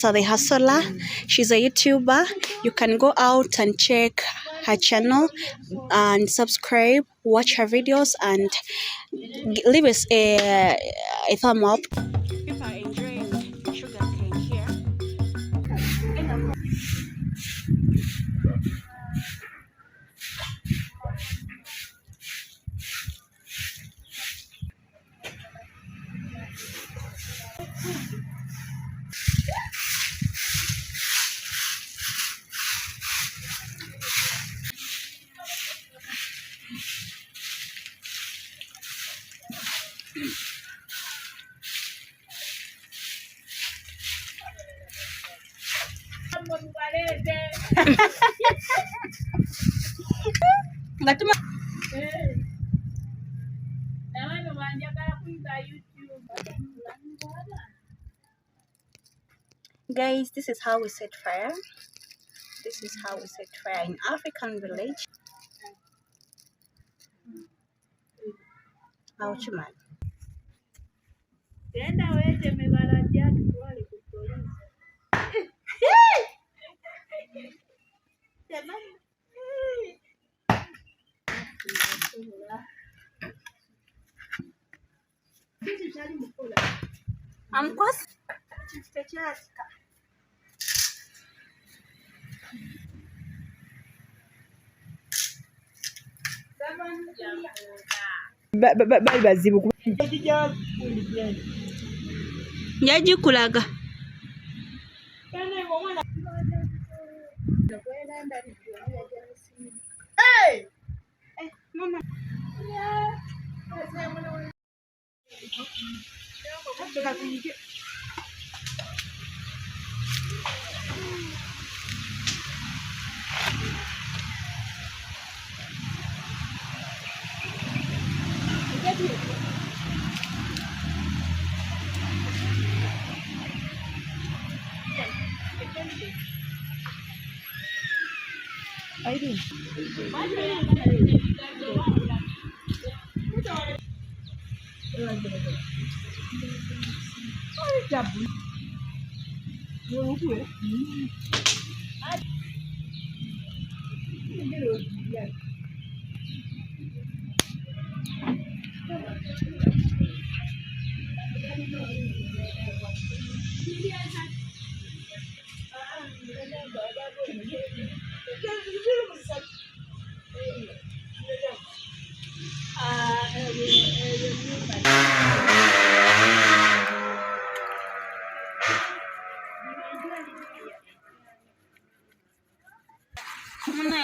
So the hustler, she's a YouTuber. You can go out and check her channel and subscribe, watch her videos, and leave us a thumb up. People are enjoying sugar cane here. Guys, this is how we set fire. This is how we set fire in African village. Ouch, man. I'm close. Yagikulaga.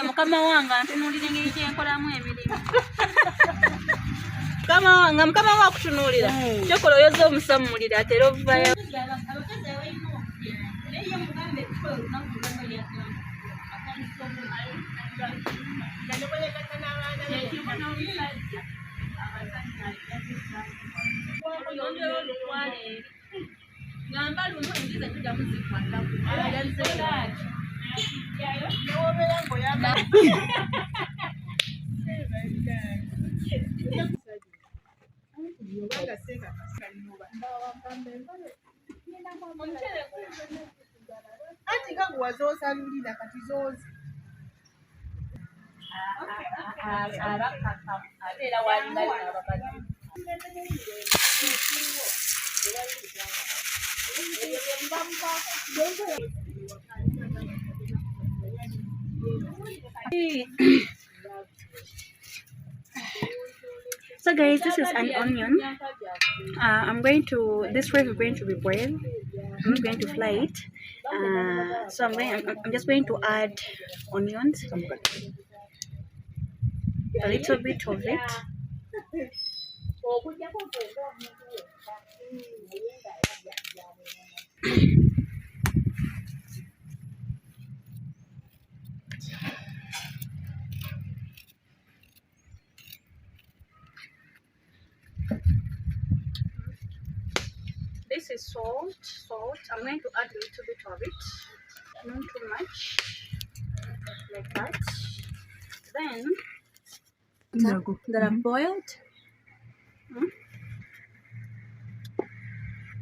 Mukama wange antunuulira engeri gye nkolamu emirimu. Mukama wa akutunuulira kyokola oyoza omusamulira atera obuvayo. So guys, this is an onion. This rice is going to be boiled. I'm not going to fry it. So I'm just going to add onions, a little bit of it. This is salt. I'm going to add a little bit of it, not too much, like that. Then that are boiled.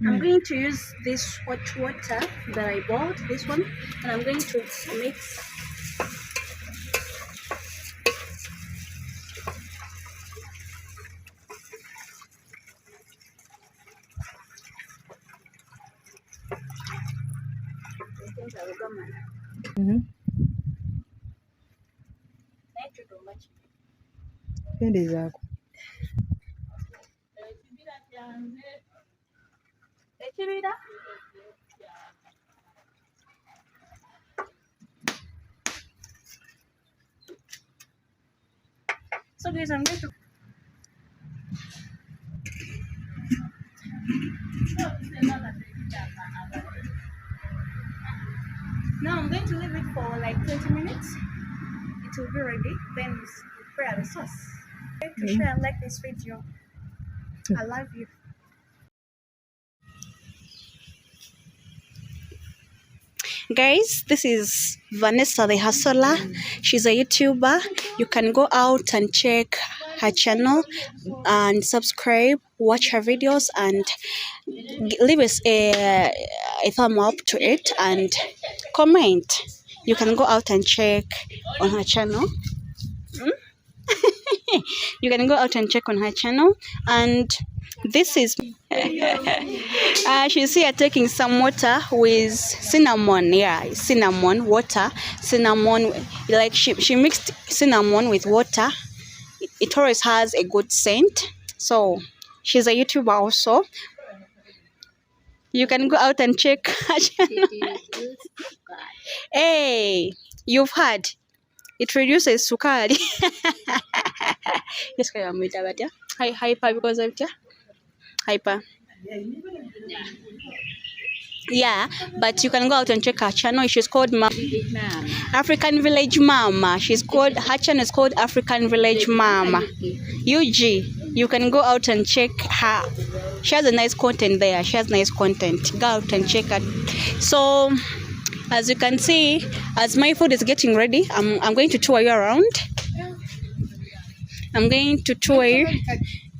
I'm going to use this hot water that I bought, this one, and I'm going to mix. Mhm. Kendeezaako. So guys, I'm going to now I'm going to leave it for like 20 minutes. It will be ready. Then we prepare the sauce. To share and like this video. I love you. Guys, this is Vanessa the Hustler. She's a YouTuber. You can go out and check her channel and subscribe, watch her videos, and leave us a thumb up to it and comment. You can go out and check on her channel. You can go out and check on her channel. And this is she's here taking some water with cinnamon. Yeah, cinnamon water, cinnamon. Like she mixed cinnamon with water. It always has a good scent. So she's a YouTuber also. You can go out and check her channel. Hey, you've heard. It reduces sukari. Yes, kaya mwita batya? Hyper because of it. Hyper. Yeah, but you can go out and check her channel. She's called African Village Mama. Her channel is called African Village Mama. UG. You can go out and check her. She has a nice content there. She has nice content. Go out and check her. So as you can see, as my food is getting ready, I'm going to tour you around. I'm going to tour you.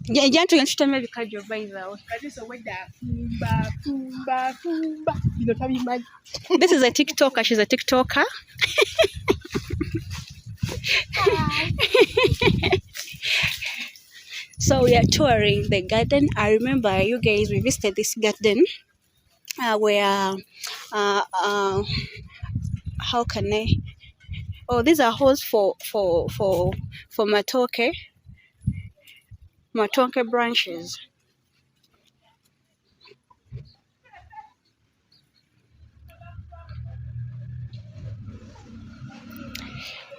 Yeah, you to tell me because you're by the way. This is a TikToker. She's a TikToker. So we are touring the garden. I remember you guys, we visited this garden where how can I? Oh, these are holes for matoke branches.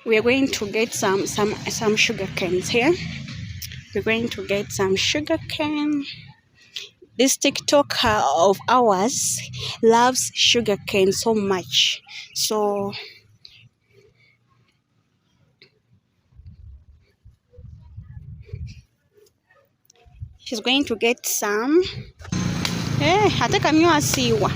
We are going to get some sugar canes here. We're going to get some sugar cane. This TikToker of ours loves sugar cane so much. So she's going to get some. Eh, hata kamyo asiwa.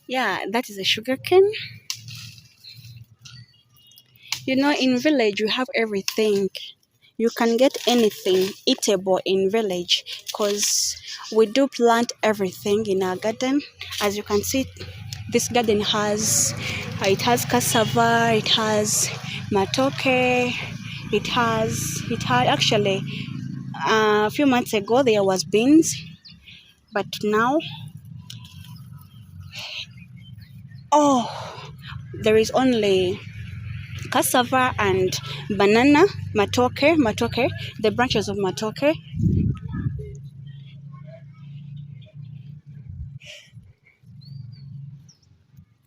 Yeah, that is a sugar cane. You know, in village you have everything. You can get anything eatable in village because we do plant everything in our garden. As you can see, this garden has cassava, it has matoke, it had actually a few months ago there was beans, but now there is only cassava and banana, matoke, the branches of matoke.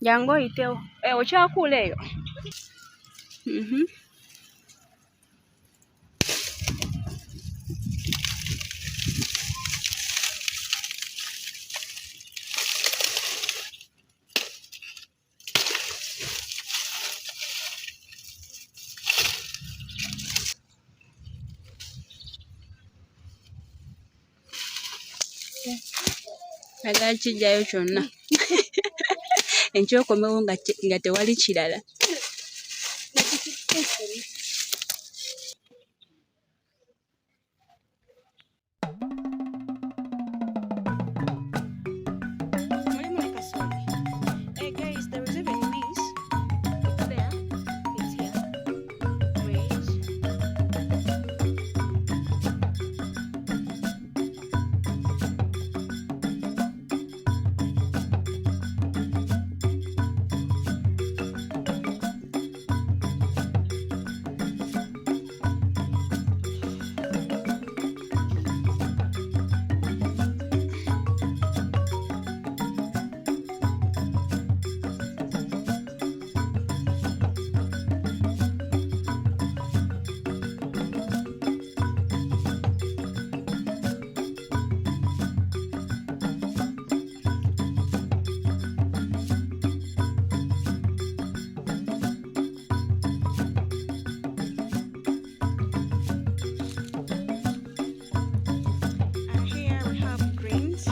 Jango iteo. Ochakula eyo. Agala kijjayo kyonna. Enkyokomewo nga tewali kirala. Hey guys, there is even maize. It's there. It's here. Maize. Here we have greens.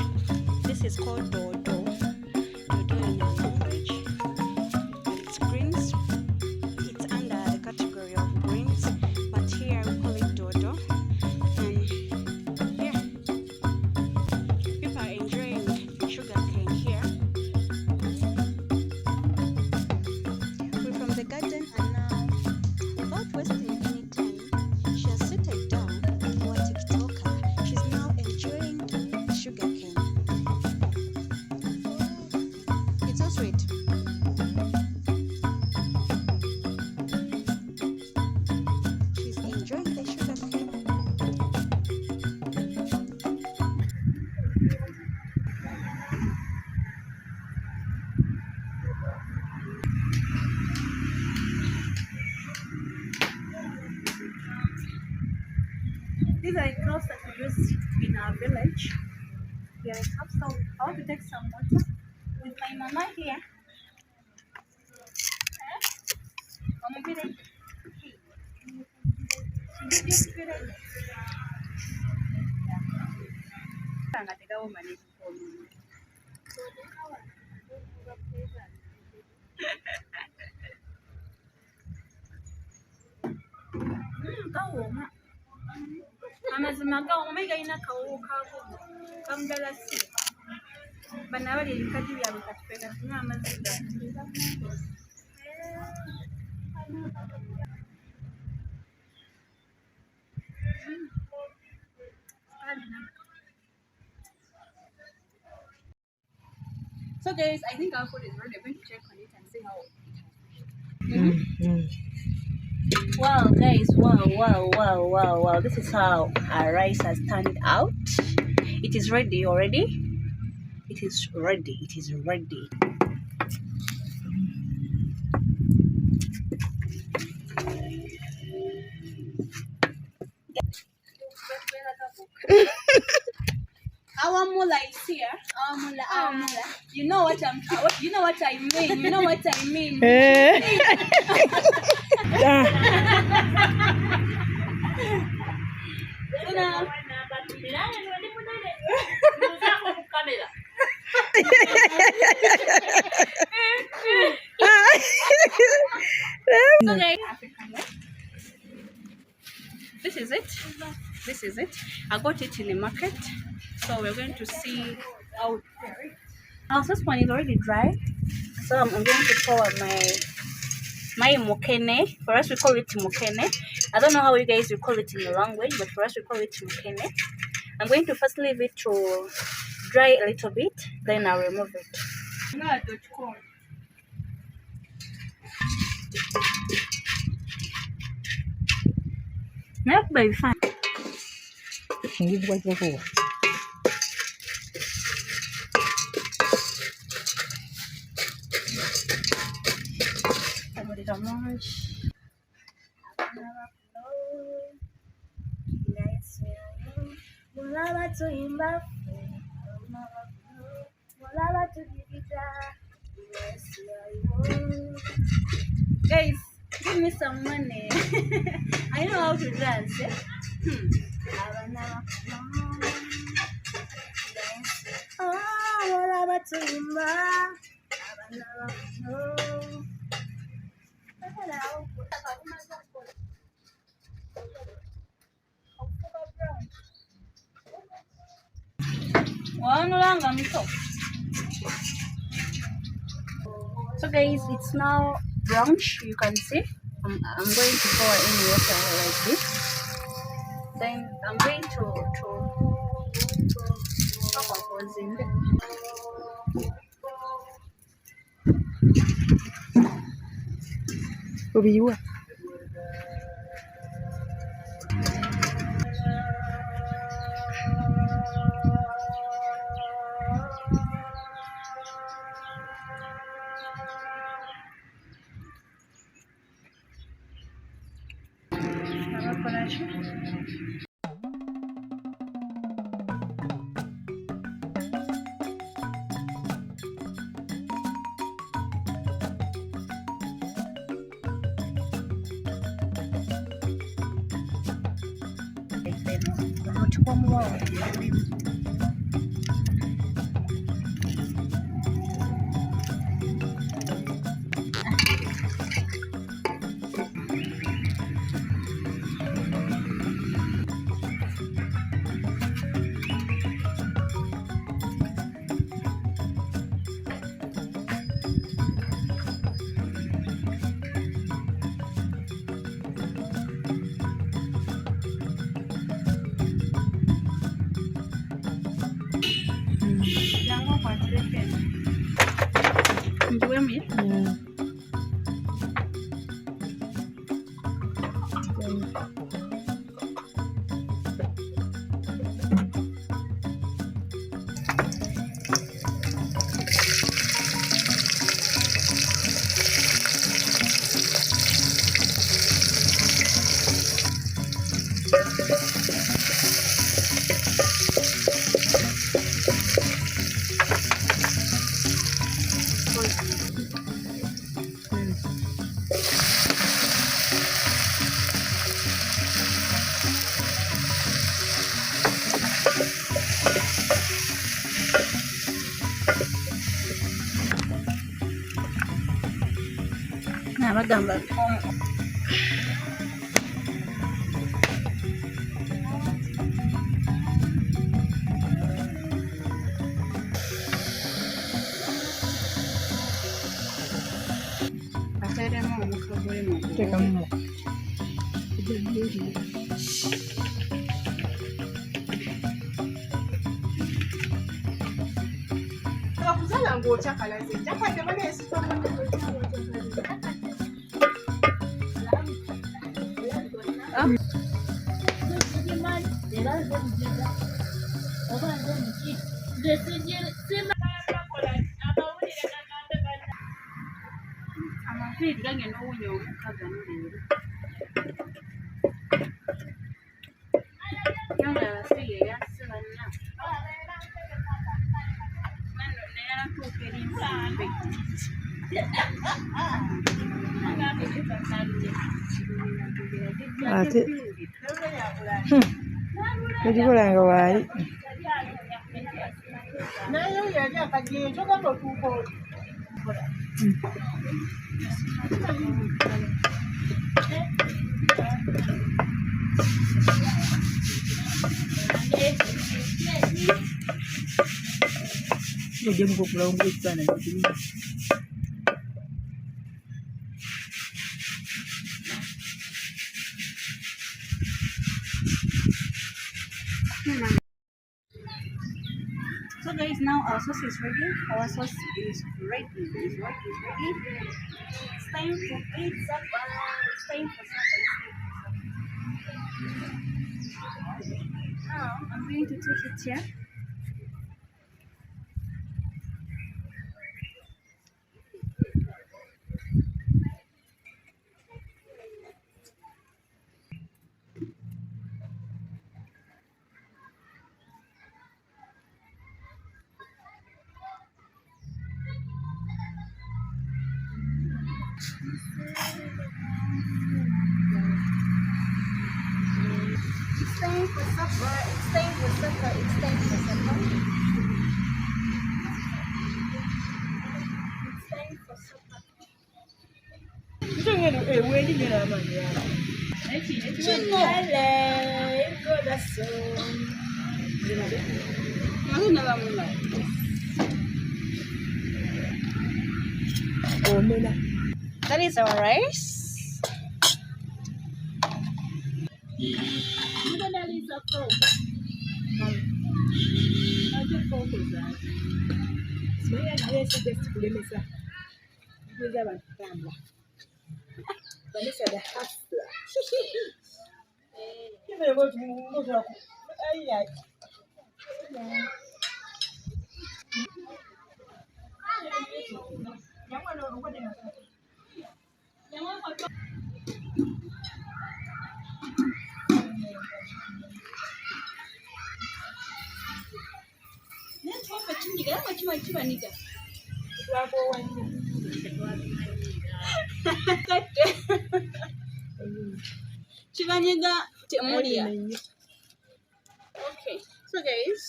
This is called dodo. Dodo in our language. And it's greens. It's under the category of greens, but here we call it dodo. And yeah, people are enjoying sugarcane here. We're from the garden, and now, without wasting any time, she has settled down for a TikToker. She's now enjoying sugarcane. It's so sweet. She's enjoying the sugarcane. These are clothes that we use in our village. Here I have some. I want to take some water with my mama here. Amazima gawoma galina kawo kaako kamugala si bano abali ebikati byabwe katupeka tunywa amazzi So guys, I think our food is ready. I'm going to check on it and see how it is. Wow guys, wow. This is how our rice has turned out. It is ready already. It is ready. Our mula is here. Our mula. You know what I mean. This is it. I got it in the market, so we're going to see how it fares. Our saucepan is already dry, so I'm going to pour my mukene. For us, we call it mukene. I don't know how you guys will call it in your language, but for us, we call it mukene. I'm going to first leave it to dry a little bit, then I'll remove it. Not very fine. Guys, give me some money. I know how to dance. So guys, it's now brunch. You can see. I'm going to pour in water like this. Then I'm going to ubiyiwa ngiwemi nabagamba ateremu omuka gulimu tekamu bakuzala ng'okyakalaze jakadde baneesitwa amaviiri gagenda owunya omuka gano leero yonga abasiga eyase banna nano neyatuuka erimbe ate tegikolanga waali naye yali akajeyo kyogamba otuuka ojemuka okulawunga ekifaananyi kirungi So guys, now our sauce is ready. Our sauce is ready. It's ready. It's time to eat supper. It's time for supper. Now I'm going to take it here. It's time for supper. It's time for supper. It's time for supper. wenyini n'amaanyi yaabo. Kino. Omena. That is our rice. Simanyi yesigesi kulemesa kuza abantu kutambula. Vanessa the hustler. Chivanyiga temulia. Okay, so guys,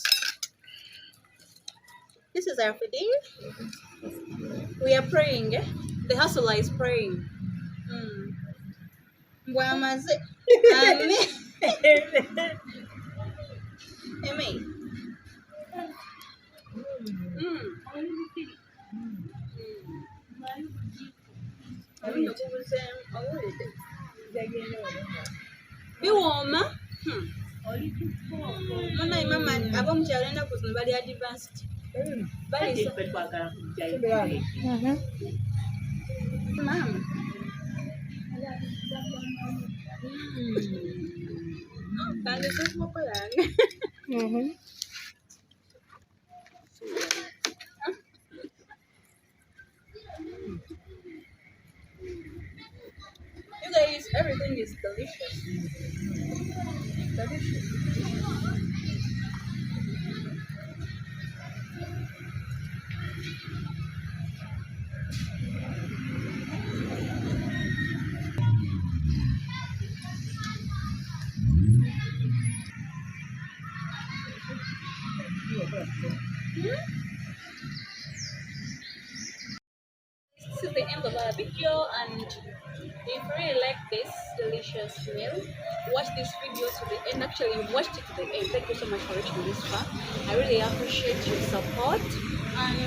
this is our day. We are praying. The hustler is praying. Mbwamaze. Amen. Amen. Biwooma. Mama ab'omukyalo ennaku zino bali advanced. Balisa. Mama. Kandi tukukolange. You guys, everything is delicious. Delicious. This is the end of our video, and if you really like this delicious meal, watch this video to the end. Actually, you watched it to the end. Thank you so much for reaching this far. I really appreciate your support, and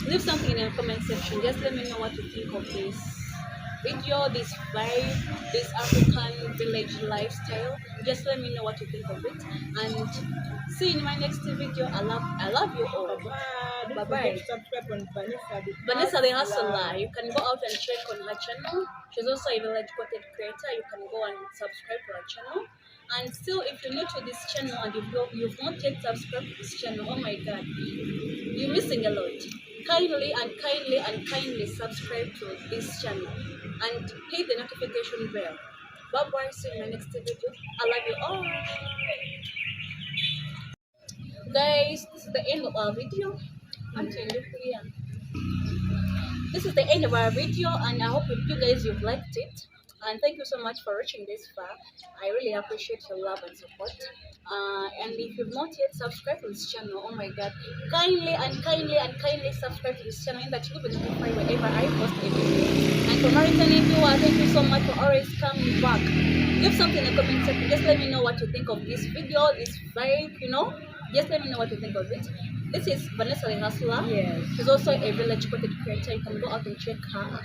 leave something in the comment section. Just let me know what you think of this video, this vibe, this African village lifestyle. Just let me know what you think of it, and see you in my next video. I love you all. Bye bye. Subscribe on Vanessa the Hustler, you can go out and check on her channel. She's also a village content creator. You can go and subscribe to her channel. And still, if you're new to this channel and you've not yet subscribed to this channel, oh my god, you're missing a lot. Kindly subscribe to this channel and hit the notification bell. Bye bye, see you in my next video. I love you all. Guys, this is the end of our video. This is the end of our video, and I hope you guys you've liked it. And thank you so much for reaching this far. I really appreciate your love and support. And if you've not yet subscribed to this channel, oh my god, kindly subscribe to this channel, in that you'll be notified whenever I post a video. And for my returning viewer, thank you so much for always coming back. Leave something in the comment section. Just let me know what you think of this video, this vibe, Just let me know what you think of it. This is Vanessa the Hustler. Yes. She's also a village content creator. You can go out and check her.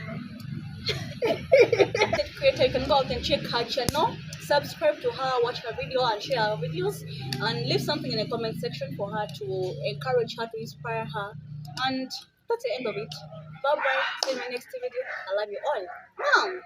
You can go out and check her channel. Subscribe to her, watch her video, and share her videos. And leave something in the comment section for her to encourage her, to inspire her. And that's the end of it. Bye bye. See you in my next video. I love you all. Now.